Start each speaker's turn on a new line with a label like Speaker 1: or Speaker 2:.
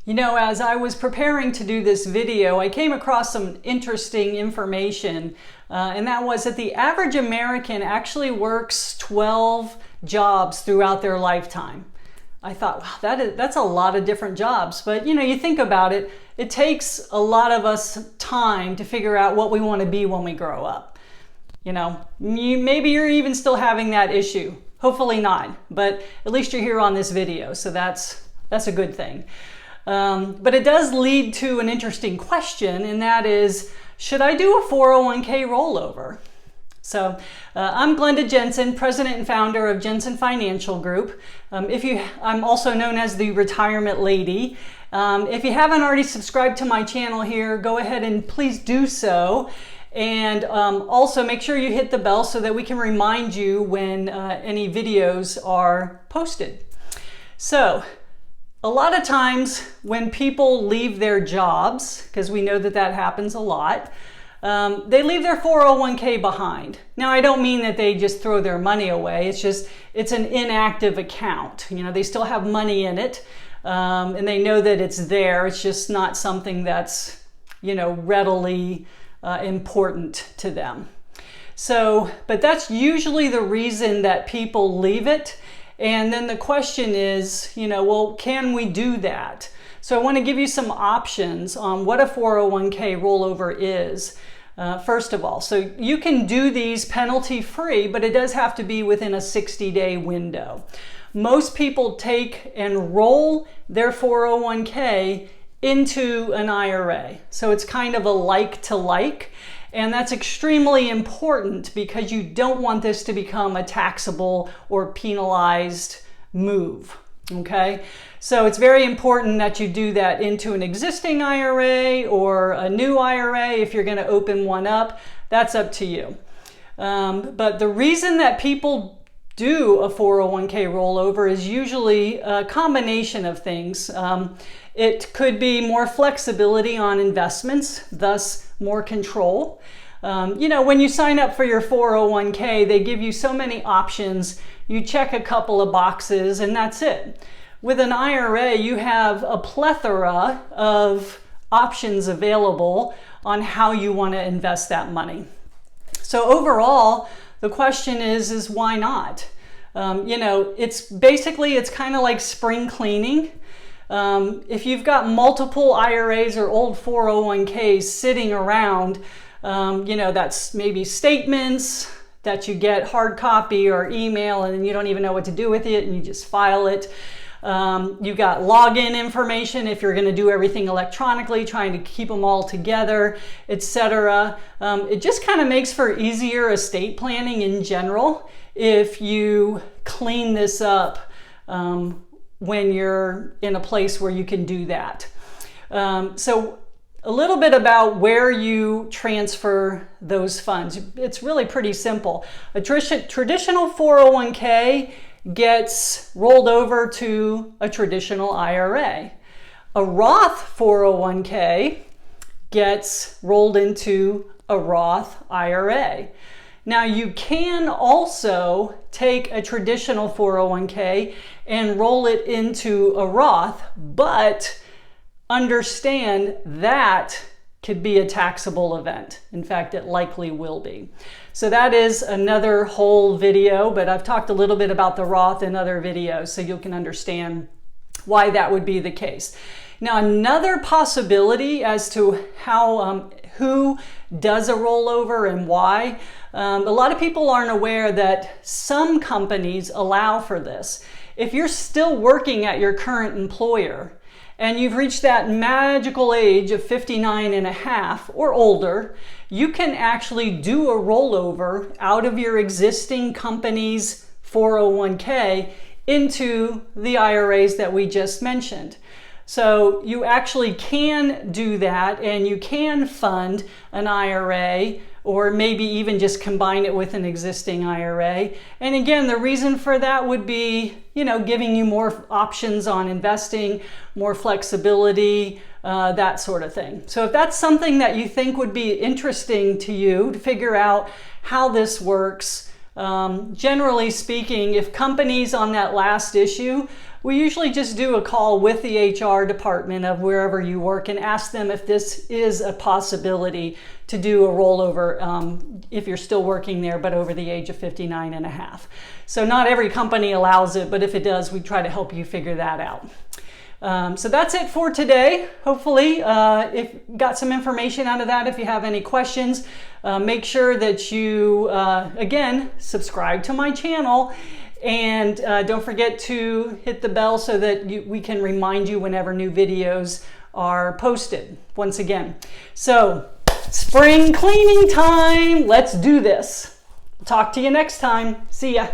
Speaker 1: You know, as I was preparing to do this video, I came across some interesting information, and that was that the average American actually works 12 jobs throughout their lifetime. I thought, wow, that's a lot of different jobs. But you know, you think about it, it takes a lot of us time to figure out what we want to be when we grow up. You know, maybe you're even still having that issue. Hopefully not, but at least you're here on this video, so that's a good thing. But it does lead to an interesting question, and that is, should I do a 401k rollover? So I'm Glenda Jensen, president and founder of Jensen Financial Group. I'm also known as the retirement lady. If you haven't already subscribed to my channel here, go ahead and please do so. And also make sure you hit the bell so that we can remind you when any videos are posted. So a lot of times when people leave their jobs, because we know that happens a lot, they leave their 401k behind. Now, I don't mean that they just throw their money away. It's an inactive account. You know, they still have money in it, and they know that it's there. It's just not something that's, you know, readily important to them. So, but that's usually the reason that people leave it. And then the question is, you know, well, can we do that? So I want to give you some options on what a 401k rollover is. First of all, so you can do these penalty free, but it does have to be within a 60-day window. Most people take and roll their 401k into an IRA. So it's kind of a like to like, and that's extremely important because you don't want this to become a taxable or penalized move. Okay, so it's very important that you do that into an existing IRA or a new IRA. If you're going to open one up, that's up to you. But the reason that people do a 401k rollover is usually a combination of things. It could be more flexibility on investments, thus more control. You know, when you sign up for your 401k, they give you so many options. You check a couple of boxes and that's it. With an IRA, you have a plethora of options available on how you want to invest that money. So overall, the question is why not? You know, it's kind of like spring cleaning. If you've got multiple IRAs or old 401ks sitting around, you know, that's maybe statements that you get hard copy or email and you don't even know what to do with it and you just file it. You've got login information if you're going to do everything electronically, trying to keep them all together, etc. It just kind of makes for easier estate planning in general if you clean this up when you're in a place where you can do that. So a little bit about where you transfer those funds. It's really pretty simple. A traditional 401k gets rolled over to a traditional IRA. A Roth 401k gets rolled into a Roth IRA. Now you can also take a traditional 401k and roll it into a Roth, but understand that could be a taxable event. In fact, it likely will be. So that is another whole video, but I've talked a little bit about the Roth in other videos so you can understand why that would be the case. Now, another possibility as to how who does a rollover and why, a lot of people aren't aware that some companies allow for this. If you're still working at your current employer and you've reached that magical age of 59 and a half or older, you can actually do a rollover out of your existing company's 401k into the IRAs that we just mentioned. So you actually can do that, and you can fund an IRA or maybe even just combine it with an existing IRA. And again, the reason for that would be, you know, giving you more options on investing, more flexibility, that sort of thing. So if that's something that you think would be interesting to you to figure out how this works, generally speaking, if companies on that last issue we usually just do a call with the HR department of wherever you work and ask them if this is a possibility to do a rollover if you're still working there but over the age of 59 and a half. So not every company allows it, but if it does, we try to help you figure that out. So that's it for today. Hopefully, if you got some information out of that. If you have any questions, make sure that you, again, subscribe to my channel. And don't forget to hit the bell so that we can remind you whenever new videos are posted once again. So, spring cleaning time. Let's do this. Talk to you next time. See ya.